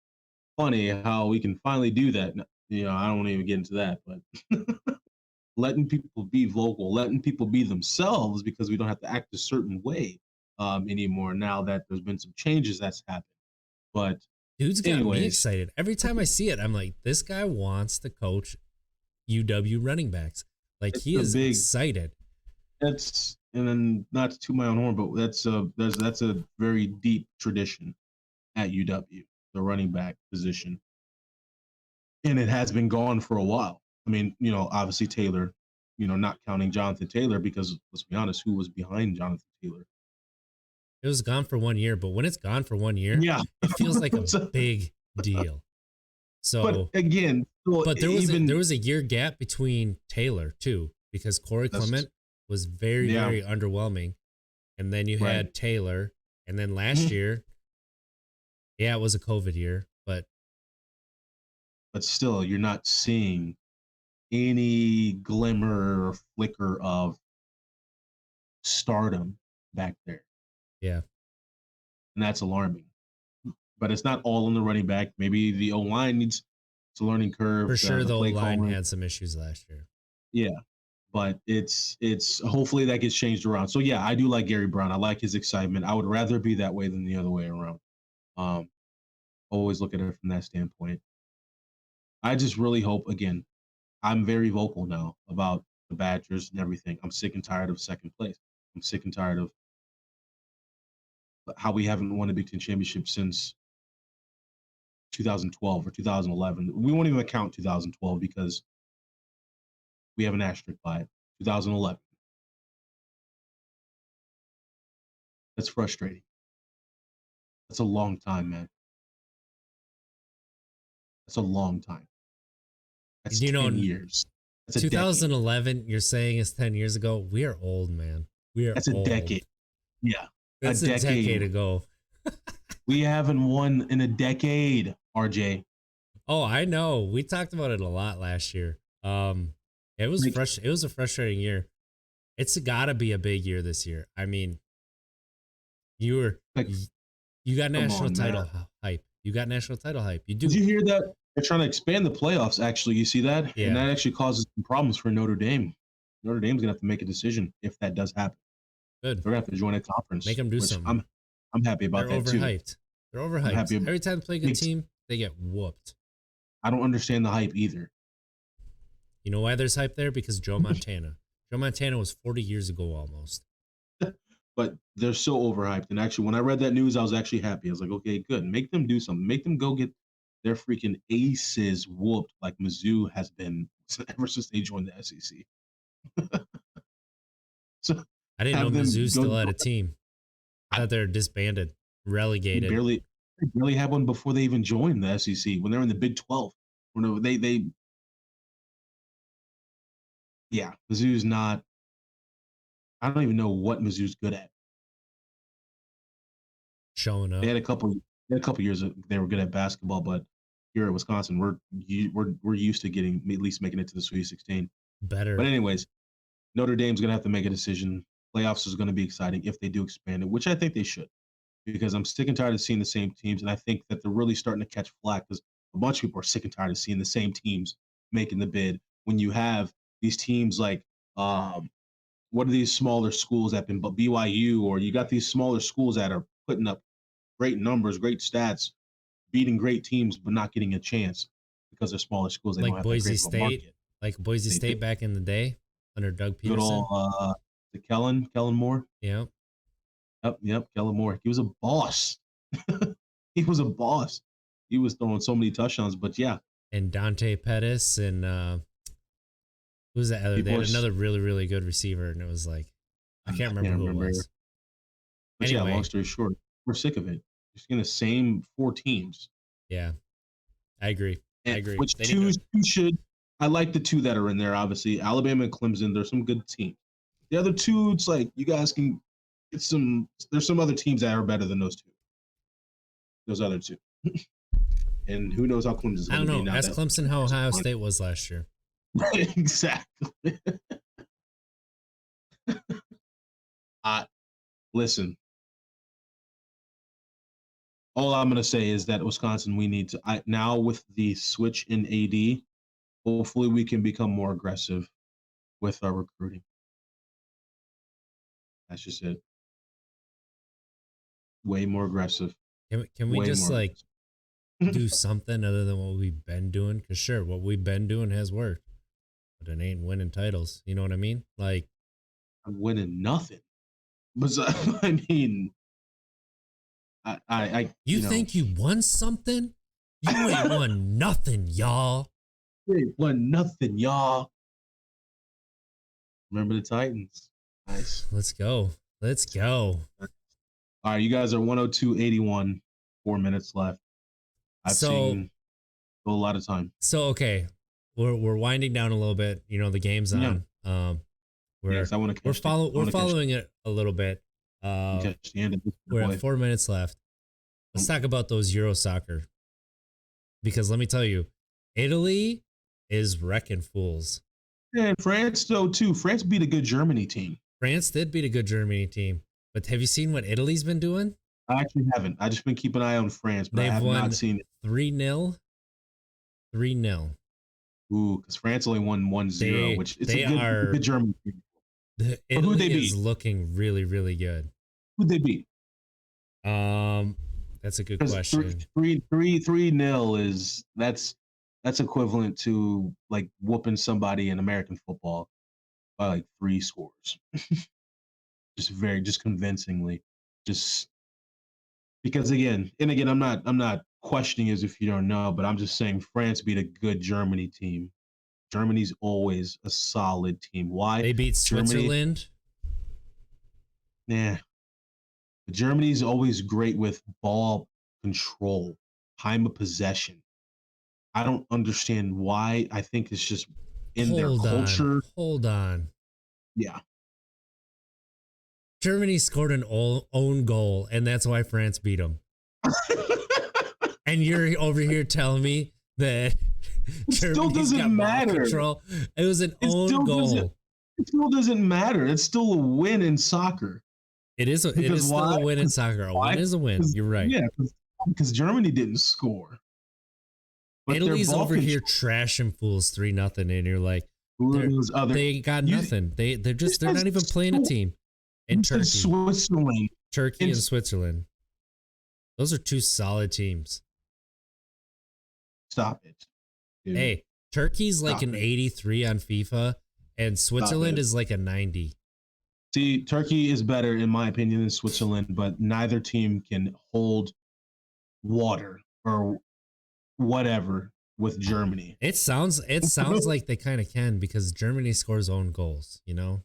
Funny how we can finally do that. I don't want to even get into that, but letting people be vocal, letting people be themselves because we don't have to act a certain way anymore now that there's been some changes that's happened. But dude's got me excited. Every time I see it, I'm like, this guy wants to coach UW running backs. Like, It's he a is big. excited. That's and then not to toot my own horn, but that's a very deep tradition at UW, the running back position, and it has been gone for a while. I mean, obviously Taylor, not counting Jonathan Taylor because let's be honest, who was behind Jonathan Taylor? It was gone for 1 year, but when it's gone for 1 year, Yeah. it feels like a So- big deal. but So, again, well, but there even was a year gap between Taylor too, because Corey that's Clement was very, yeah, very underwhelming. And then you right. had Taylor. And then last Mhm. year, yeah, it was a COVID year, but But still, you're not seeing any glimmer or flicker of stardom back there, yeah, and that's alarming. But it's not all on the running back. Maybe the O line needs it's a learning for curve. sure The the play line calling, had some issues last year. yeah. But it's hopefully that gets changed around. So yeah, I do like Gary Brown. I like his excitement. I would rather be that way than the other way around. Um, always look at it from that standpoint. I just really hope again. I'm very vocal now about the Badgers and everything. I'm sick and tired of second place. I'm sick and tired of how we haven't won a Big Ten championship since 2012 or 2011. We won't even count 2012 because we have an asterisk by it. 2011. That's frustrating. That's a long time, man. That's a long time. That's You 10 know, years. That's a decade. 2011, you're saying is 10 years ago. We are old, man. We are That's a old. decade. Yeah. A That's a decade decade. ago. We haven't won in a decade, RJ. Oh, I know. We talked about it a lot last year. It was Like, fresh. It was a frustrating year. It's got to be a big year this year. I mean, you were like, y- you got come national on, man. title hype. You got national title hype. You Did do. you hear that? They're trying to expand the playoffs, actually. You see that? And Yeah. that actually causes some problems for Notre Dame. Notre Dame's going to have to make a decision if that does happen. Good. They're going to have to join a Make conference, them do which something. I'm happy They're about that too. overhyped. They're I'm overhyped. happy. Every time they play a good team, they get whooped. I don't understand the hype either. You know why there's hype there? Because Joe Montana. Joe Montana was 40 years ago almost. But they're so overhyped. And actually, when I read that news, I was actually happy. I was like, okay, good. Make them do something. Make them go get their freaking aces whooped like Mizzou has been ever since they joined the SEC. So I didn't know have them Mizzou go. still had a team. I I thought they were disbanded, they relegated. barely had one before they even joined the SEC when they were in the Big 12. When yeah, Mizzou's not. I don't even know what Mizzou's good at. Showing They up had a couple. They had a couple years that they were good at basketball, but here at Wisconsin, we're used to getting at least making it to the Sweet 16. But better. anyways, Notre Dame's going to have to make a decision. Playoffs is going to be exciting if they do expand it, which I think they should, because I'm sick and tired of seeing the same teams, and I think that they're really starting to catch flack because a bunch of people are sick and tired of seeing the same teams making the bid. When you have these teams like, what are these smaller schools that been, but BYU, or you got these smaller schools that are putting up great numbers, great stats, beating great teams, but not getting a chance because they're smaller schools. They don't Like have that Boise great of a State. market. Like Boise They State back in the day under Doug good old Peterson. the Kellen Moore. Yeah. Yep, Kellen Moore. He was a boss. He was a boss. He was throwing so many touchdowns, but yeah, And Dante Pettis and who was that other? They people had are. another really, really good receiver, and it was like I can't I remember can't who it remember, was. but yeah. Long Anyway, story short, we're sick of it. Just in the same four teams, yeah, I agree. I and agree. which They need to two should. I like the two that are in there. Obviously, Alabama and Clemson. There's some good teams. The other two, it's like you guys can get some. There's some other teams that are better than those two. Those other two, and who knows how Clemson's I going don't to be know. now Ask that Clemson how Ohio State was last year. exactly. I listen. All I'm going to say is that Wisconsin, we need to now with the switch in AD. Hopefully, we can become more aggressive with our recruiting. That's just it. Way more aggressive. Can we Way just more. like Aggressive. do something other than what we've been doing? Because sure, what we've been doing has worked. but it ain't winning titles. You know what I mean? Like, I'm winning nothing. But I mean, you think you won something? You ain't won nothing, y'all. you ain't won nothing, y'all. Remember the Titans. Nice. Let's go. Let's go. All right, you guys are 102.81. 4 minutes left. I've seen a lot of time. So okay, we're winding down a little bit. You know, the game's on. Yes, I want to. We're following it a little bit. Catch the end of this, We're boy. at 4 minutes left. Let's talk about those Euro soccer, because let me tell you, Italy is wrecking fools. Yeah, France though too. France beat a good Germany team. France did beat a good Germany team, but have you seen what Italy's been doing? I actually haven't. I just been keeping an eye on France, but I have not seen it. 3-0. 3-0. Ooh, because France only won 1-0, which it's a good German team. Italy they is looking really, really good. Who'd they beat? That's a good question. 3-0 is that's equivalent to like whooping somebody in American football by like 3 scores. just convincingly. Just because again, I'm not questioning as if you don't know, but I'm just saying France beat a good Germany team. Germany's always a solid team. Why? They beat Switzerland. Yeah. Germany's always great with ball control, time of possession. I don't understand why. I think it's just in their culture. Hold on. Yeah. Germany scored an own goal, and that's why France beat them. And you're over here telling me that still doesn't matter. Control. It was an own goal. It still doesn't matter. It's still a win in soccer. It is still a win in soccer. A win is a win. You're right. Yeah, because Germany didn't score. But Italy's over here trashing fools 3-0, and you're like, they got nothing. They're not even playing a team. And Turkey and Switzerland. Those are 2 solid teams. Stop it. Dude. Hey, Turkey's like an 83 on FIFA, and Switzerland is like a 90. See, Turkey is better, in my opinion, than Switzerland, but neither team can hold water or whatever with Germany. It sounds like they kind of can, because Germany scores own goals, you know?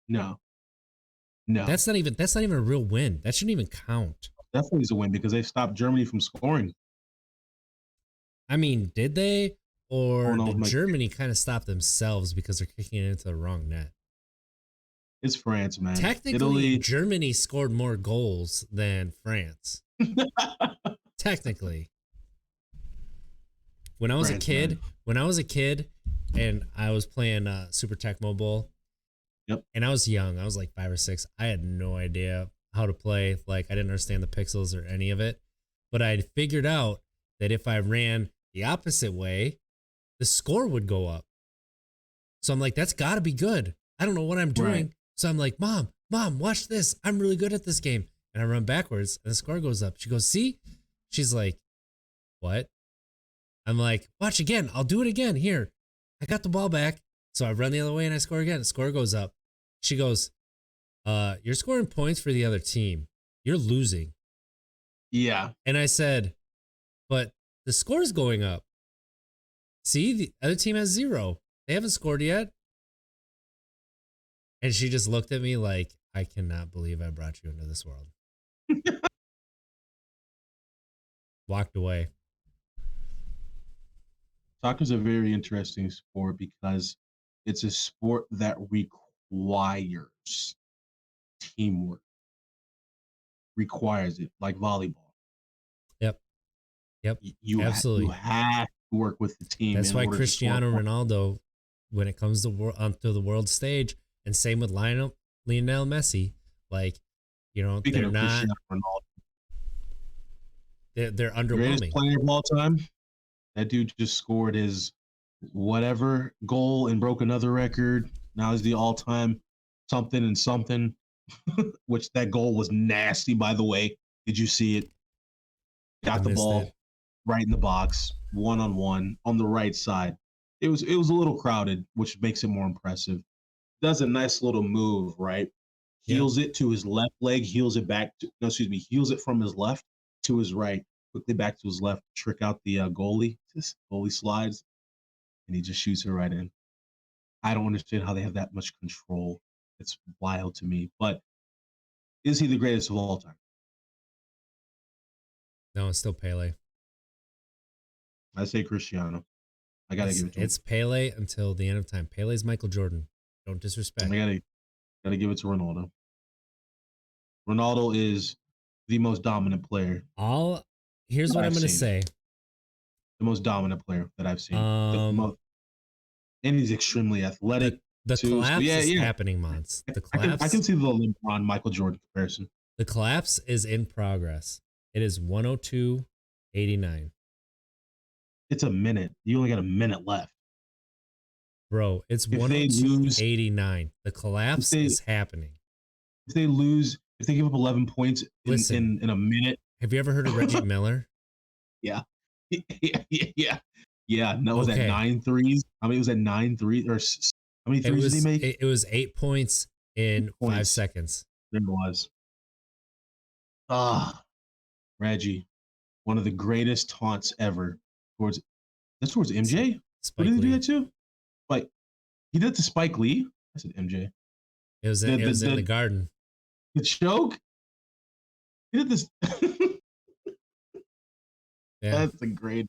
No. That's not even a real win. That shouldn't even count. Definitely is a win because they stopped Germany from scoring. I mean, did they? Or did Germany kind of stop themselves because they're kicking it into the wrong net? It's France, man. Technically, Italy. Germany scored more goals than France. Technically. When I was a kid, and I was playing Super Tecmo Bowl, and I was young, I was like 5 or 6. I had no idea how to play. Like, I didn't understand the pixels or any of it. But I figured out that if I ran the opposite way, the score would go up. So I'm like, that's got to be good. I don't know what I'm doing. Right. So I'm like, Mom, watch this. I'm really good at this game. And I run backwards and the score goes up. She goes, see? She's like, what? I'm like, watch again. I'll do it again. Here, I got the ball back. So I run the other way and I score again. The score goes up. She goes, you're scoring points for the other team. You're losing. Yeah. And I said, but the score's going up. See, the other team has 0. They haven't scored yet. And she just looked at me like, I cannot believe I brought you into this world. Walked away. Soccer's a very interesting sport because it's a sport that requires teamwork. Requires it, like volleyball. Yep. Absolutely. You have to work with the team. That's why Cristiano Ronaldo, when it comes to onto the world stage, and same with Lionel Messi, like, you know, they're not. They're underwhelming. Greatest player of all time. That dude just scored his whatever goal and broke another record. Now he's the all-time something and something. Which that goal was nasty, by the way. Did you see it? Got the ball right in the box, 1-on-1 on the right side. it was a little crowded, which makes it more impressive. Does a nice little move, right? Yep. Heels it to his left leg, heels it back to no, excuse me, heels it from his left to his right, quickly back to his left, trick out the goalie. This goalie slides, and he just shoots her right in. I don't understand how they have that much control. It's wild to me. But is he the greatest of all time? No, it's still Pele. I say Cristiano. I gotta give it to him. It's Pele until the end of time. Pele's Michael Jordan. Don't I disrespect. gotta give it to Ronaldo. Ronaldo is the most dominant player Here's what I'm gonna say. the most dominant player that I've seen. Um, And he's extremely athletic. the too. collapse So, is happening, Mons. The I can collapse. see the LeBron Michael Jordan comparison. The collapse is in progress. It is 102.89. It's a minute. You only got a minute left. Bro, it's If they lose- 102.89. The collapse is happening. If they give up 11 points in a minute, Have you ever heard of Reggie Miller? yeah. Yeah. No, was that 9 threes? How many was that 9 threes? Or how many threes did he make? It was 8 points in 5 seconds. There it was. Reggie, one of the greatest taunts ever towards MJ. Spike What did he do Lee. that to? Like he did it to Spike Lee. I said MJ. It was in the garden. The choke. He did this. Yeah. That's a great.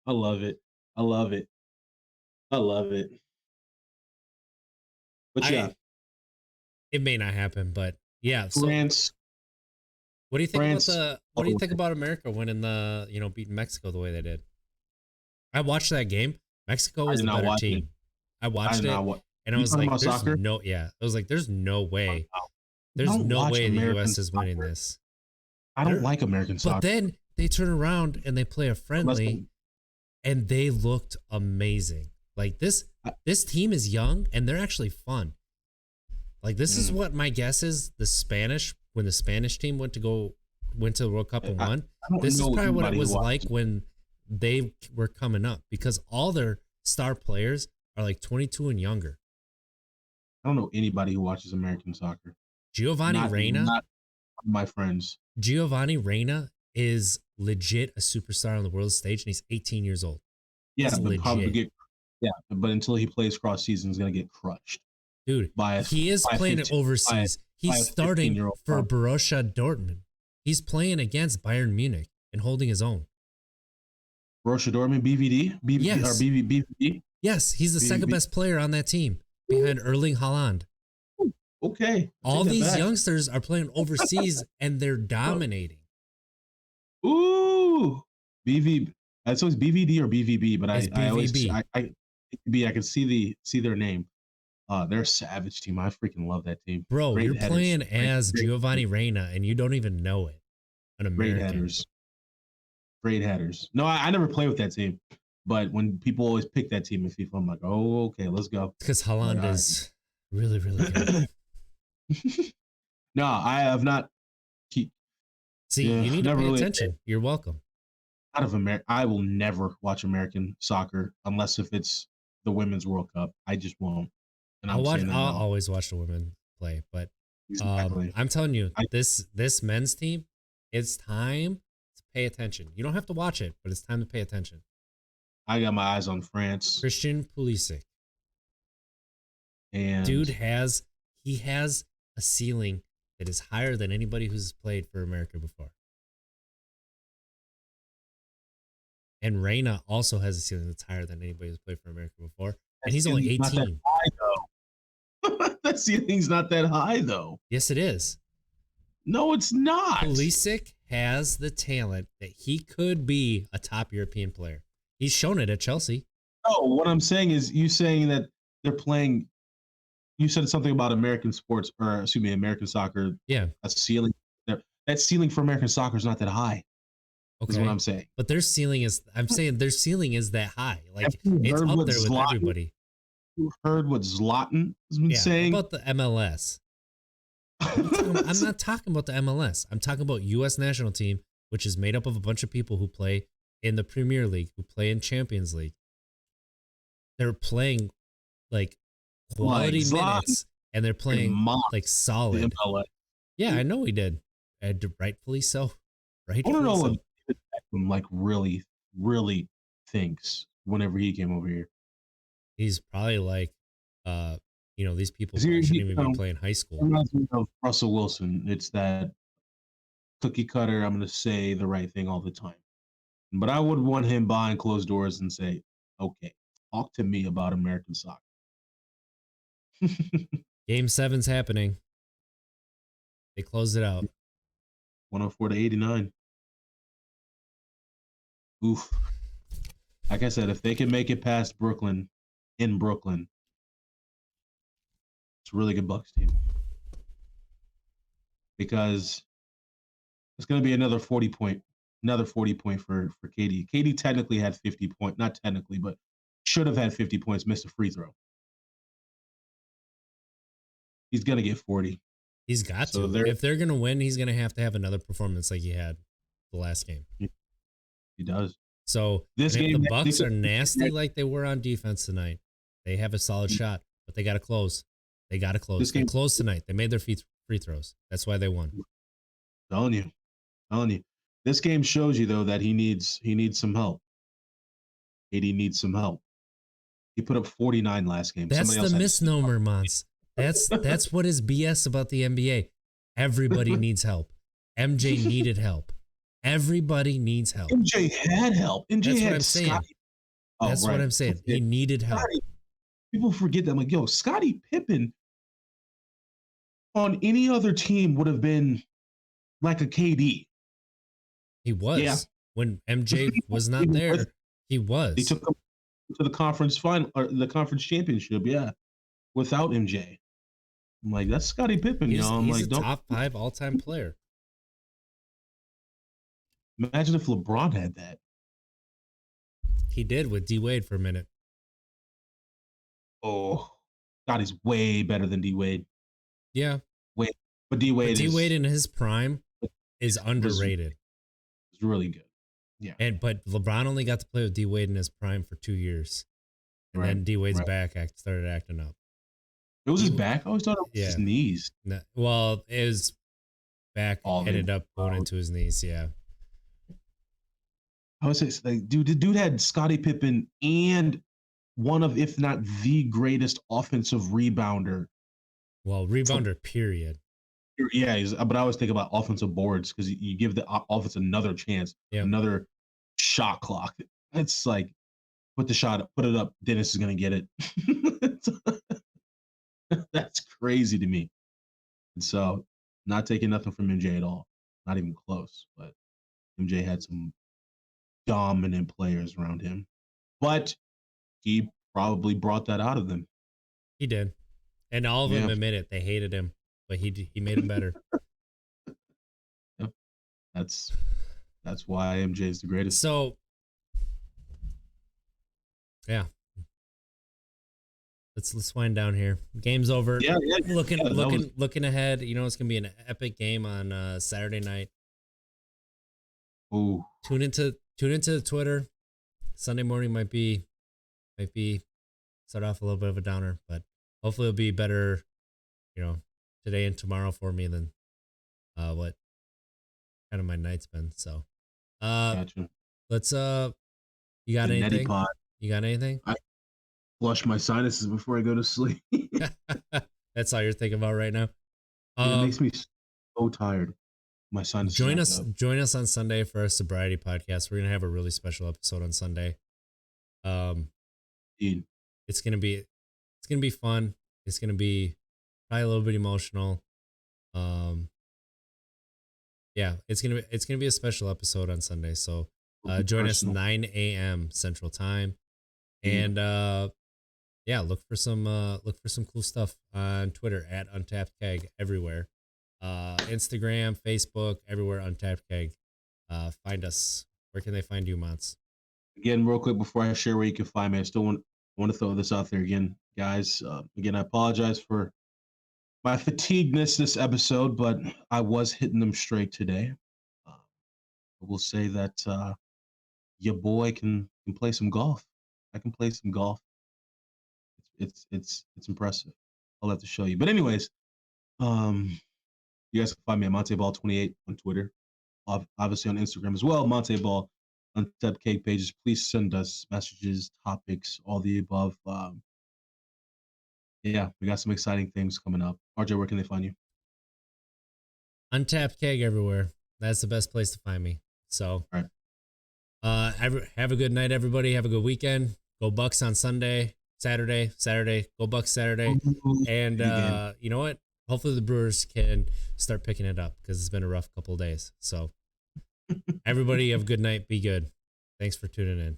I love it. But yeah, it may not happen, but yeah. So France. what do you think France, what do you think about America winning beating Mexico the way they did? I watched that game. Mexico was the better team. I watched it, and I was like, there's no way. There's no way the U.S. is winning this. I don't like American soccer. But then they turn around and they play a friendly, and they looked amazing. Like this team is young and they're actually fun. Like this is what my guess is. When the Spanish team went to the World Cup and won, this is probably what it was like when they were coming up, because all their star players are like 22 and younger. I don't know anybody who watches American soccer. Giovanni Reyna, not my friends. Giovanni Reyna is legit a superstar on the world stage, and he's 18 years old. Yeah, but until he plays cross season, he's gonna get crushed. Dude, he is playing it overseas. He's starting for Borussia Dortmund. He's playing against Bayern Munich and holding his own. Borussia Dortmund, BVD? Yes. Or BVD? Yes, he's the second best player on that team behind Erling Haaland. Okay. All these youngsters are playing overseas and they're dominating. Ooh. So it's BVD or BVB, but it's I can see their name. They're a savage team. I freaking love that team. Bro, you're playing as Giovanni Reyna and you don't even know it. An American. Great headers. No, I never play with that team. But when people always pick that team in FIFA, I'm like, oh, okay, let's go. Because Haaland is really, really good. No, I have not. You need to pay attention. You're welcome. Out of America, I will never watch American soccer unless if it's the Women's World Cup. I just won't. And I'll always watch the women play, but exactly. I'm telling you, this men's team, it's time to pay attention. You don't have to watch it, but it's time to pay attention. I got my eyes on France. Christian Pulisic. And dude has a ceiling that is higher than anybody who's played for America before. And Reyna also has a ceiling that's higher than anybody who's played for America before. And he's only 18. That ceiling's not that high, though. Yes, it is. No, it's not. Pulisic has the talent that he could be a top European player. He's shown it at Chelsea. Oh, what I'm saying is you saying that they're playing. You said something about American sports, or excuse me, American soccer. Yeah. A ceiling. That ceiling for American soccer is not that high. Okay. Is what I'm saying. But their ceiling is, I'm saying their ceiling is that high. Like, it's up there with everybody. You heard what Zlatan has been saying? About the MLS. I'm not talking about the MLS. I'm talking about U.S. national team, which is made up of a bunch of people who play in the Premier League, who play in Champions League. they're playing like Like quality Zlatan minutes, and they're playing mocked like the solid. MLS. Yeah, I know he did. And rightfully so. I want to Rightfully know so. what David Beckham like really thinks whenever he came over here. He's probably like, these people 'Cause probably shouldn't even be playing high school. reminds me of Russell Wilson. It's that cookie cutter. I'm going to say the right thing all the time, but I would want him behind closed doors and say, "Okay, talk to me about American soccer." Game 7's happening. They closed it out. 104 to 89. Oof. Like I said, if they can make it past Brooklyn, in Brooklyn, it's a really good Bucks team because it's going to be another 40 point for KD. KD technically had 50 point, not technically, but should have had 50 points, missed a free throw. He's going to get 40. He's got So to. If they're going to win, he's going to have another performance like he had the last game. He does. So This if game, the Bucks are nasty like they were on defense tonight, they have a solid shot, but they got to close. They got to close. They closed tonight. They made their free throws. That's why they won. Telling you. This game shows you though that he needs some help. KD needs some help. He put up 49 last game. That's the misnomer, Mons. That's what is BS about the NBA. Everybody needs help. MJ needed help. Everybody needs help. MJ had help. MJ That's had what I'm saying. Scottie. Oh, That's what I'm saying. He needed help. People forget that. I'm like, yo, Scottie Pippen on any other team would have been like a KD. He was. Yeah. When MJ was not there, he was. They took him to the conference final or the conference championship, yeah, without MJ. I'm like, that's Scottie Pippen, He's like, a top 5 all-time player. Imagine if LeBron had that. He did with D Wade for a minute. Oh, Scottie's way better than D Wade. Yeah, but D Wade in his prime is underrated. It's really good. Yeah, but LeBron only got to play with D Wade in his prime for 2 years, and then D Wade's back started acting up. It was his back. I always thought it was his knees. No, well, his back ended up going into his knees. Yeah. I would say, like, the dude had Scottie Pippen and one of, if not the greatest offensive rebounder. Well, rebounder, period. Yeah, but I always think about offensive boards because you give the offense another chance, another shot clock. It's like, put it up. Dennis is going to get it. That's crazy to me. And so, not taking nothing from MJ at all. Not even close. But MJ had some dominant players around him. But he probably brought that out of them. He did. And all of them admit it. They hated him, but he made him better. Yep. That's why MJ is the greatest. So, yeah. Let's wind down here. Game's over. Yeah. Looking ahead. It's gonna be an epic game on Saturday night. Ooh. Tune into Twitter. Sunday morning might be start off a little bit of a downer, but hopefully it'll be better, today and tomorrow for me than what kind of my night's been. So Gotcha. Let's you got anything? You got anything? I flush my sinuses before I go to sleep. That's all you're thinking about right now. It makes me so tired. My sinuses. Join us on Sunday for our sobriety podcast. We're gonna have a really special episode on Sunday. Indeed. It's gonna be fun. It's gonna be probably a little bit emotional. Yeah, it's gonna be a special episode on Sunday. So join us 9 a.m. Central Time, and look for some cool stuff on Twitter at Untapped Keg everywhere. Instagram, Facebook, everywhere, Untapped Keg. Find us. Where can they find you, Mons? Again, real quick before I share where you can find me, I still want to throw this out there again, guys. Again, I apologize for my fatigueness this episode, but I was hitting them straight today. I will say that your boy can play some golf. I can play some golf. It's impressive. I'll have to show you. But anyways, you guys can find me at MonteBall28 on Twitter, obviously on Instagram as well. Monteball, Untapped Keg pages. Please send us messages, topics, all the above. Yeah, we got some exciting things coming up. RJ, where can they find you? Untapped Keg everywhere. That's the best place to find me. So, All right. have a good night, everybody. Have a good weekend. Go Bucks on Sunday, Saturday. Go Bucks Saturday. And you know what? Hopefully the Brewers can start picking it up because it's been a rough couple of days. So everybody have a good night. Be good. Thanks for tuning in.